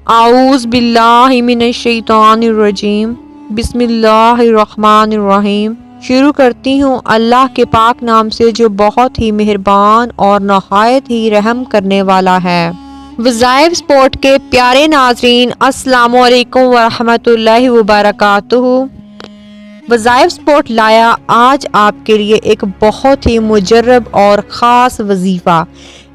اعوذ باللہ من الشیطان الرجیم، بسم اللہ الرحمن الرحیم۔ شروع کرتی ہوں اللہ کے پاک نام سے جو بہت ہی مہربان اور نہایت ہی رحم کرنے والا ہے۔ وظائف سپورٹ کے پیارے ناظرین، السلام علیکم ورحمۃ اللہ وبرکاتہ۔ وظائف سپورٹ لایا آج آپ کے لیے ایک بہت ہی مجرب اور خاص وظیفہ،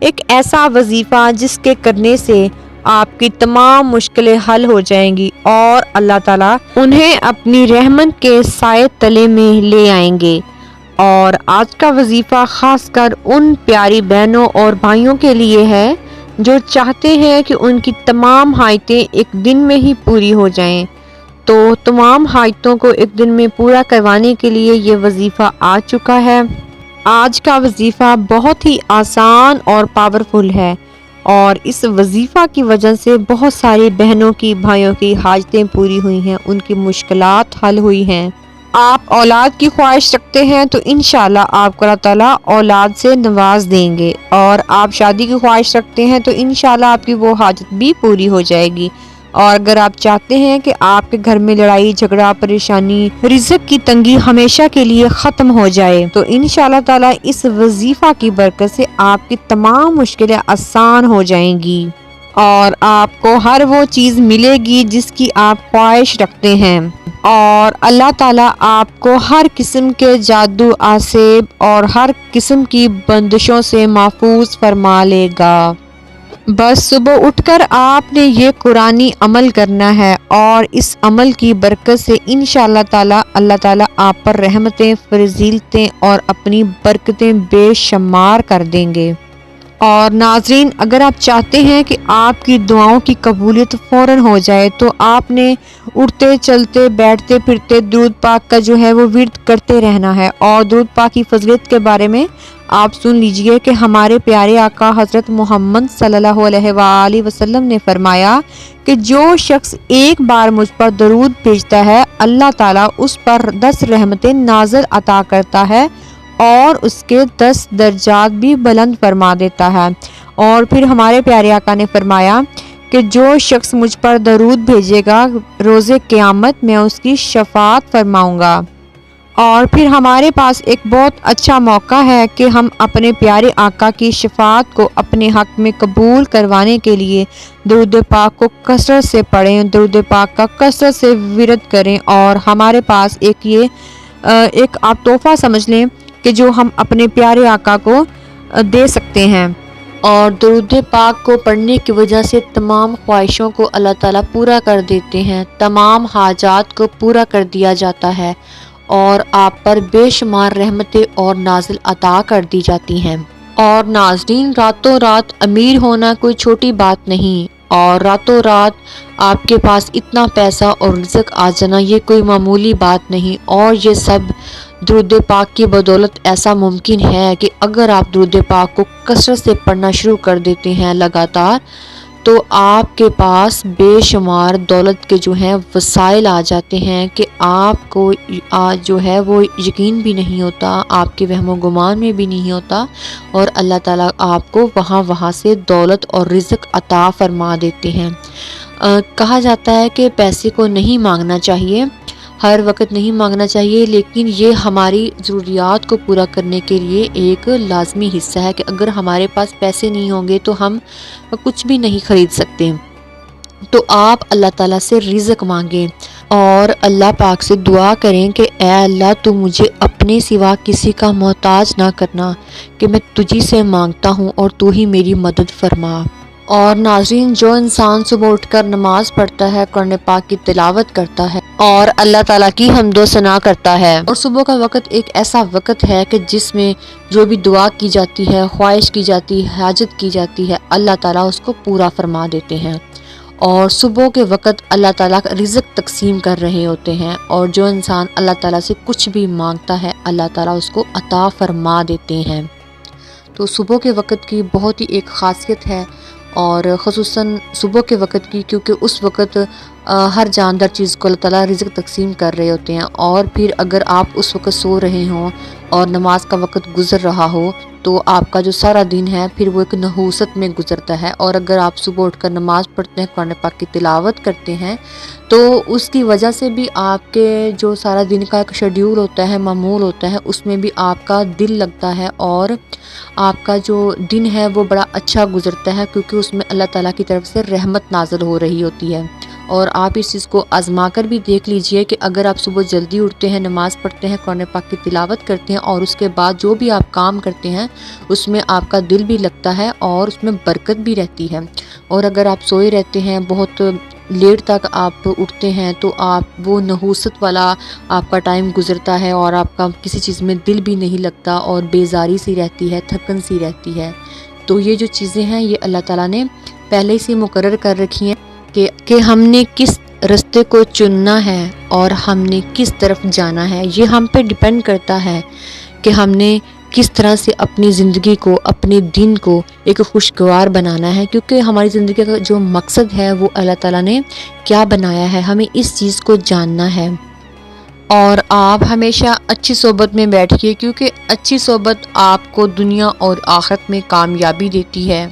ایک ایسا وظیفہ جس کے کرنے سے آپ کی تمام مشکلیں حل ہو جائیں گی اور اللہ تعالیٰ انہیں اپنی رحمت کے سائے تلے میں لے آئیں گے۔ اور آج کا وظیفہ خاص کر ان پیاری بہنوں اور بھائیوں کے لیے ہے جو چاہتے ہیں کہ ان کی تمام حاجتیں ایک دن میں ہی پوری ہو جائیں۔ تو تمام حاجتوں کو ایک دن میں پورا کروانے کے لیے یہ وظیفہ آ چکا ہے۔ آج کا وظیفہ بہت ہی آسان اور پاورفل ہے اور اس وظیفہ کی وجہ سے بہت ساری بہنوں کی بھائیوں کی حاجتیں پوری ہوئی ہیں، ان کی مشکلات حل ہوئی ہیں۔ آپ اولاد کی خواہش رکھتے ہیں تو انشاءاللہ آپ کو اللہ تعالیٰ اولاد سے نواز دیں گے، اور آپ شادی کی خواہش رکھتے ہیں تو انشاءاللہ آپ کی وہ حاجت بھی پوری ہو جائے گی۔ اور اگر آپ چاہتے ہیں کہ آپ کے گھر میں لڑائی جھگڑا پریشانی رزق کی تنگی ہمیشہ کے لیے ختم ہو جائے تو انشاءاللہ تعالیٰ اس وظیفہ کی برکت سے آپ کی تمام مشکلیں آسان ہو جائیں گی اور آپ کو ہر وہ چیز ملے گی جس کی آپ خواہش رکھتے ہیں، اور اللہ تعالیٰ آپ کو ہر قسم کے جادو آسیب اور ہر قسم کی بندشوں سے محفوظ فرما لے گا۔ بس صبح اٹھ کر آپ نے یہ قرآنی عمل کرنا ہے اور اس عمل کی برکت سے انشاءاللہ تعالیٰ اللہ تعالیٰ آپ پر رحمتیں، فضیلتیں اور اپنی برکتیں بے شمار کر دیں گے۔ اور ناظرین، اگر آپ چاہتے ہیں کہ آپ کی دعاؤں کی قبولیت فوراً ہو جائے تو آپ نے اٹھتے چلتے بیٹھتے پھرتے درود پاک کا جو ہے وہ ورد کرتے رہنا ہے۔ اور درود پاک کی فضیلت کے بارے میں آپ سن لیجئے کہ ہمارے پیارے آقا حضرت محمد صلی اللہ علیہ وآلہ وسلم نے فرمایا کہ جو شخص ایک بار مجھ پر درود بھیجتا ہے اللہ تعالیٰ اس پر 10 رحمتیں نازل عطا کرتا ہے اور اس کے 10 درجات بھی بلند فرما دیتا ہے۔ اور پھر ہمارے پیارے آقا نے فرمایا کہ جو شخص مجھ پر درود بھیجے گا روز قیامت میں اس کی شفاعت فرماؤں گا۔ اور پھر ہمارے پاس ایک بہت اچھا موقع ہے کہ ہم اپنے پیارے آقا کی شفاعت کو اپنے حق میں قبول کروانے کے لیے درود پاک کو کثرت سے پڑھیں، درود پاک کا کثرت سے ورد کریں، اور ہمارے پاس ایک آپ تحفہ سمجھ لیں کہ جو ہم اپنے پیارے آقا کو دے سکتے ہیں۔ اور درود پاک کو پڑھنے کی وجہ سے تمام خواہشوں کو اللہ تعالیٰ پورا کر دیتے ہیں، تمام حاجات کو پورا کر دیا جاتا ہے اور آپ پر بے شمار رحمتیں اور نازل عطا کر دی جاتی ہیں۔ اور ناظرین، راتوں رات امیر ہونا کوئی چھوٹی بات نہیں، اور راتوں رات آپ کے پاس اتنا پیسہ اور رزق آ جانا یہ کوئی معمولی بات نہیں، اور یہ سب درود پاک کی بدولت ایسا ممکن ہے کہ اگر آپ درود پاک کو کثرت سے پڑھنا شروع کر دیتے ہیں لگاتار تو آپ کے پاس بے شمار دولت کے جو ہیں وسائل آ جاتے ہیں کہ آپ کو جو ہے وہ یقین بھی نہیں ہوتا، آپ کے وہم و گمان میں بھی نہیں ہوتا، اور اللہ تعالیٰ آپ کو وہاں سے دولت اور رزق عطا فرما دیتے ہیں۔ کہا جاتا ہے کہ پیسے کو نہیں مانگنا چاہیے، ہر وقت نہیں مانگنا چاہیے، لیکن یہ ہماری ضروریات کو پورا کرنے کے لیے ایک لازمی حصہ ہے کہ اگر ہمارے پاس پیسے نہیں ہوں گے تو ہم کچھ بھی نہیں خرید سکتے۔ تو آپ اللہ تعالیٰ سے رزق مانگیں اور اللہ پاک سے دعا کریں کہ اے اللہ تو مجھے اپنے سوا کسی کا محتاج نہ کرنا، کہ میں تجھی سے مانگتا ہوں اور تو ہی میری مدد فرما۔ اور ناظرین، جو انسان صبح اٹھ کر نماز پڑھتا ہے، قرآن پاک کی تلاوت کرتا ہے اور اللہ تعالیٰ کی حمد و ثنا کرتا ہے، اور صبح کا وقت ایک ایسا وقت ہے کہ جس میں جو بھی دعا کی جاتی ہے، خواہش کی جاتی ہے، حاجت کی جاتی ہے، اللہ تعالیٰ اس کو پورا فرما دیتے ہیں۔ اور صبح کے وقت اللہ تعالیٰ رزق تقسیم کر رہے ہوتے ہیں، اور جو انسان اللہ تعالیٰ سے کچھ بھی مانگتا ہے اللہ تعالیٰ اس کو عطا فرما دیتے ہیں۔ تو صبح کے وقت کی بہت ہی ایک خاصیت ہے، اور خصوصاً صبح کے وقت کی، کیونکہ اس وقت ہر جاندار چیز کو اللہ تعالیٰ رزق تقسیم کر رہے ہوتے ہیں۔ اور پھر اگر آپ اس وقت سو رہے ہوں اور نماز کا وقت گزر رہا ہو تو آپ کا جو سارا دن ہے پھر وہ ایک نحوست میں گزرتا ہے۔ اور اگر آپ صبح اٹھ کر نماز پڑھتے ہیں، قرآن پاک کی تلاوت کرتے ہیں، تو اس کی وجہ سے بھی آپ کے جو سارا دن کا ایک شیڈیول ہوتا ہے، معمول ہوتا ہے، اس میں بھی آپ کا دل لگتا ہے اور آپ کا جو دن ہے وہ بڑا اچھا گزرتا ہے، کیونکہ اس میں اللہ تعالیٰ کی طرف سے رحمت نازل ہو رہی ہوتی ہے۔ اور آپ اس چیز کو آزما کر بھی دیکھ لیجئے کہ اگر آپ صبح جلدی اٹھتے ہیں، نماز پڑھتے ہیں، قرآن پاک کی تلاوت کرتے ہیں اور اس کے بعد جو بھی آپ کام کرتے ہیں اس میں آپ کا دل بھی لگتا ہے اور اس میں برکت بھی رہتی ہے۔ اور اگر آپ سوئے رہتے ہیں، بہت لیٹ تک آپ اٹھتے ہیں، تو آپ وہ نحوست والا آپ کا ٹائم گزرتا ہے اور آپ کا کسی چیز میں دل بھی نہیں لگتا اور بیزاری سی رہتی ہے، تھکن سی رہتی ہے۔ تو یہ جو چیزیں ہیں یہ اللہ تعالیٰ نے پہلے سے مقرر کر رکھی ہیں کہ ہم نے کس راستے کو چننا ہے اور ہم نے کس طرف جانا ہے۔ یہ ہم پہ ڈیپینڈ کرتا ہے کہ ہم نے کس طرح سے اپنی زندگی کو، اپنے دن کو ایک خوشگوار بنانا ہے، کیونکہ ہماری زندگی کا جو مقصد ہے وہ اللہ تعالیٰ نے کیا بنایا ہے، ہمیں اس چیز کو جاننا ہے۔ اور آپ ہمیشہ اچھی صحبت میں بیٹھیے، کیونکہ اچھی صحبت آپ کو دنیا اور آخرت میں کامیابی دیتی ہے۔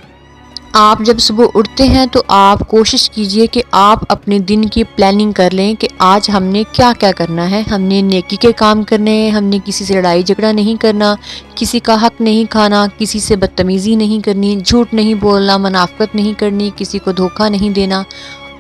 آپ جب صبح اٹھتے ہیں تو آپ کوشش کیجئے کہ آپ اپنے دن کی پلاننگ کر لیں کہ آج ہم نے کیا کیا کرنا ہے۔ ہم نے نیکی کے کام کرنے ہیں، ہم نے کسی سے لڑائی جھگڑا نہیں کرنا، کسی کا حق نہیں کھانا، کسی سے بدتمیزی نہیں کرنی، جھوٹ نہیں بولنا، منافقت نہیں کرنی، کسی کو دھوکہ نہیں دینا۔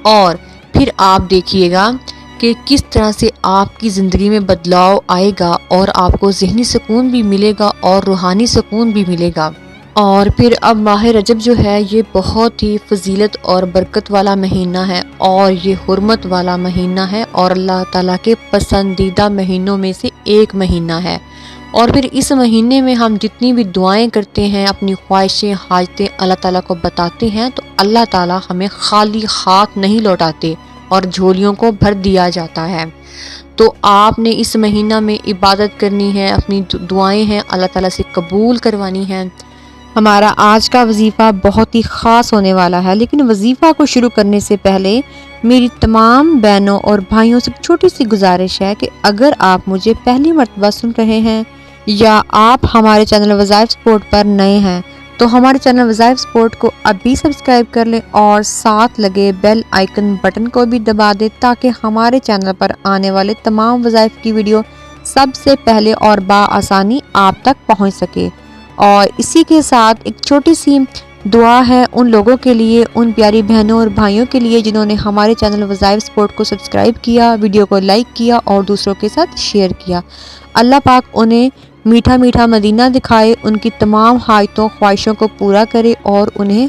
اور پھر آپ دیکھیے گا کہ کس طرح سے آپ کی زندگی میں بدلاؤ آئے گا اور آپ کو ذہنی سکون بھی ملے گا اور روحانی سکون بھی ملے گا۔ اور پھر اب ماہ رجب جو ہے یہ بہت ہی فضیلت اور برکت والا مہینہ ہے اور یہ حرمت والا مہینہ ہے اور اللہ تعالیٰ کے پسندیدہ مہینوں میں سے ایک مہینہ ہے۔ اور پھر اس مہینے میں ہم جتنی بھی دعائیں کرتے ہیں، اپنی خواہشیں، حاجتیں اللہ تعالیٰ کو بتاتے ہیں، تو اللہ تعالیٰ ہمیں خالی ہاتھ نہیں لوٹاتے اور جھولیوں کو بھر دیا جاتا ہے۔ تو آپ نے اس مہینہ میں عبادت کرنی ہے، اپنی دعائیں ہیں اللہ تعالیٰ سے قبول کروانی ہیں۔ ہمارا آج کا وظیفہ بہت ہی خاص ہونے والا ہے، لیکن وظیفہ کو شروع کرنے سے پہلے میری تمام بہنوں اور بھائیوں سے چھوٹی سی گزارش ہے کہ اگر آپ مجھے پہلی مرتبہ سن رہے ہیں یا آپ ہمارے چینل وظائف سپورٹ پر نئے ہیں تو ہمارے چینل وظائف سپورٹ کو ابھی سبسکرائب کر لیں اور ساتھ لگے بیل آئیکن بٹن کو بھی دبا دیں تاکہ ہمارے چینل پر آنے والے تمام وظائف کی ویڈیو سب سے پہلے اور بآسانی آپ تک پہنچ سکے۔ اور اسی کے ساتھ ایک چھوٹی سی دعا ہے ان لوگوں کے لیے، ان پیاری بہنوں اور بھائیوں کے لیے جنہوں نے ہمارے چینل وظائف سپورٹ کو سبسکرائب کیا، ویڈیو کو لائک کیا اور دوسروں کے ساتھ شیئر کیا۔ اللہ پاک انہیں میٹھا میٹھا مدینہ دکھائے، ان کی تمام حاجتوں خواہشوں کو پورا کرے اور انہیں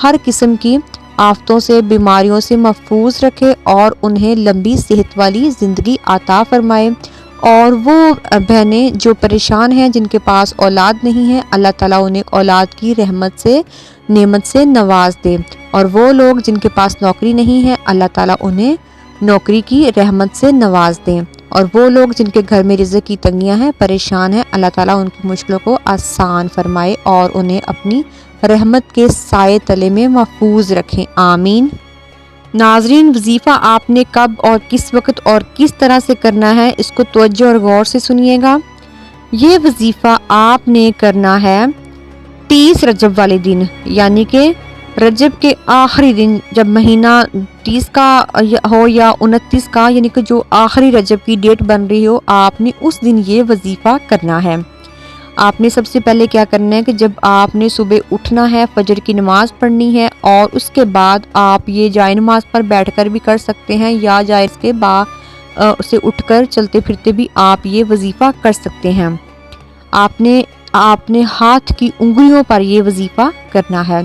ہر قسم کی آفتوں سے، بیماریوں سے محفوظ رکھے اور انہیں لمبی صحت والی زندگی عطا فرمائے۔ اور وہ بہنیں جو پریشان ہیں، جن کے پاس اولاد نہیں ہے، اللہ تعالیٰ انہیں اولاد کی رحمت سے، نعمت سے نواز دے۔ اور وہ لوگ جن کے پاس نوکری نہیں ہے، اللہ تعالیٰ انہیں نوکری کی رحمت سے نواز دیں۔ اور وہ لوگ جن کے گھر میں رزق کی تنگیاں ہیں، پریشان ہیں، اللہ تعالیٰ ان کی مشکلوں کو آسان فرمائے اور انہیں اپنی رحمت کے سائے تلے میں محفوظ رکھیں، آمین۔ ناظرین، وظیفہ آپ نے کب اور کس وقت اور کس طرح سے کرنا ہے، اس کو توجہ اور غور سے سنیے گا۔ یہ وظیفہ آپ نے کرنا ہے 30 رجب والے دن، یعنی کہ رجب کے آخری دن، جب مہینہ 30 کا ہو یا 29 کا، یعنی کہ جو آخری رجب کی ڈیٹ بن رہی ہو، آپ نے اس دن یہ وظیفہ کرنا ہے۔ آپ نے سب سے پہلے کیا کرنا ہے کہ جب آپ نے صبح اٹھنا ہے، فجر کی نماز پڑھنی ہے اور اس کے بعد آپ یہ جائے نماز پر بیٹھ کر بھی کر سکتے ہیں یا جائز کے بعد سے اٹھ کر چلتے پھرتے بھی آپ یہ وظیفہ کر سکتے ہیں۔ آپ نے ہاتھ کی انگلیوں پر یہ وظیفہ کرنا ہے۔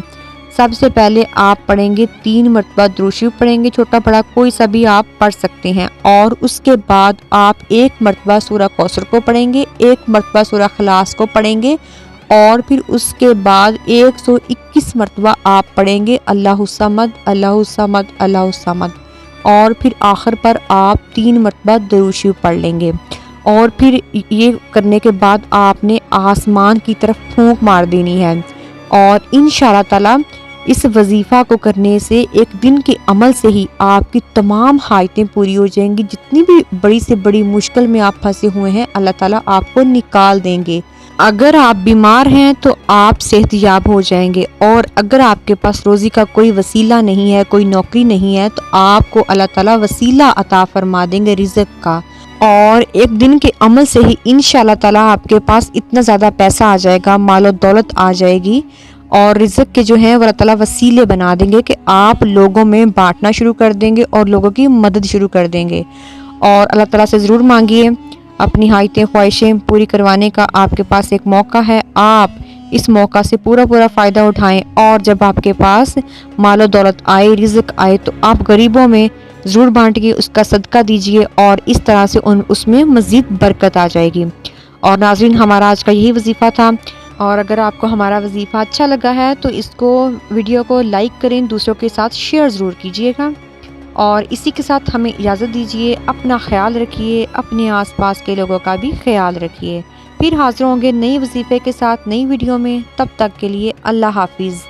سب سے پہلے آپ پڑھیں گے 3 مرتبہ درود شریف پڑھیں گے، چھوٹا بڑا کوئی سا بھی آپ پڑھ سکتے ہیں، اور اس کے بعد آپ 1 مرتبہ سورہ کوثر کو پڑھیں گے، 1 مرتبہ سورہ اخلاص کو پڑھیں گے، اور پھر اس کے بعد 121 مرتبہ آپ پڑھیں گے اللہ الصمد اللہ الصمد اللہ الصمد، اور پھر آخر پر آپ 3 مرتبہ درود شریف پڑھ لیں گے۔ اور پھر یہ کرنے کے بعد آپ نے آسمان کی طرف پھونک مار دینی ہے، اور انشاءاللہ تعالی اس وظیفہ کو کرنے سے ایک دن کے عمل سے ہی آپ کی تمام حاجتیں پوری ہو جائیں گی۔ جتنی بھی بڑی سے بڑی مشکل میں آپ پھنسے ہوئے ہیں، اللہ تعالیٰ آپ کو نکال دیں گے۔ اگر آپ بیمار ہیں تو آپ صحت یاب ہو جائیں گے، اور اگر آپ کے پاس روزی کا کوئی وسیلہ نہیں ہے، کوئی نوکری نہیں ہے، تو آپ کو اللہ تعالیٰ وسیلہ عطا فرما دیں گے رزق کا، اور ایک دن کے عمل سے ہی انشاءاللہ تعالیٰ آپ کے پاس اتنا زیادہ پیسہ آ جائے گا، مال و دولت آ جائے گی، اور رزق کے جو ہیں وہ اللہ تعالیٰ وسیلے بنا دیں گے کہ آپ لوگوں میں بانٹنا شروع کر دیں گے اور لوگوں کی مدد شروع کر دیں گے۔ اور اللہ تعالیٰ سے ضرور مانگیے، اپنی حاجتیں خواہشیں پوری کروانے کا آپ کے پاس ایک موقع ہے، آپ اس موقع سے پورا فائدہ اٹھائیں، اور جب آپ کے پاس مال و دولت آئے، رزق آئے، تو آپ غریبوں میں ضرور بانٹیے، اس کا صدقہ دیجیے، اور اس طرح سے اس میں مزید برکت آ جائے گی۔ اور ناظرین، ہمارا آج کا یہی وظیفہ تھا، اور اگر آپ کو ہمارا وظیفہ اچھا لگا ہے تو اس کو ویڈیو کو لائک کریں، دوسروں کے ساتھ شیئر ضرور کیجیے گا، اور اسی کے ساتھ ہمیں اجازت دیجیے، اپنا خیال رکھیے، اپنے آس پاس کے لوگوں کا بھی خیال رکھیے۔ پھر حاضر ہوں گے نئی وظیفے کے ساتھ، نئی ویڈیو میں، تب تک کے لیے اللہ حافظ۔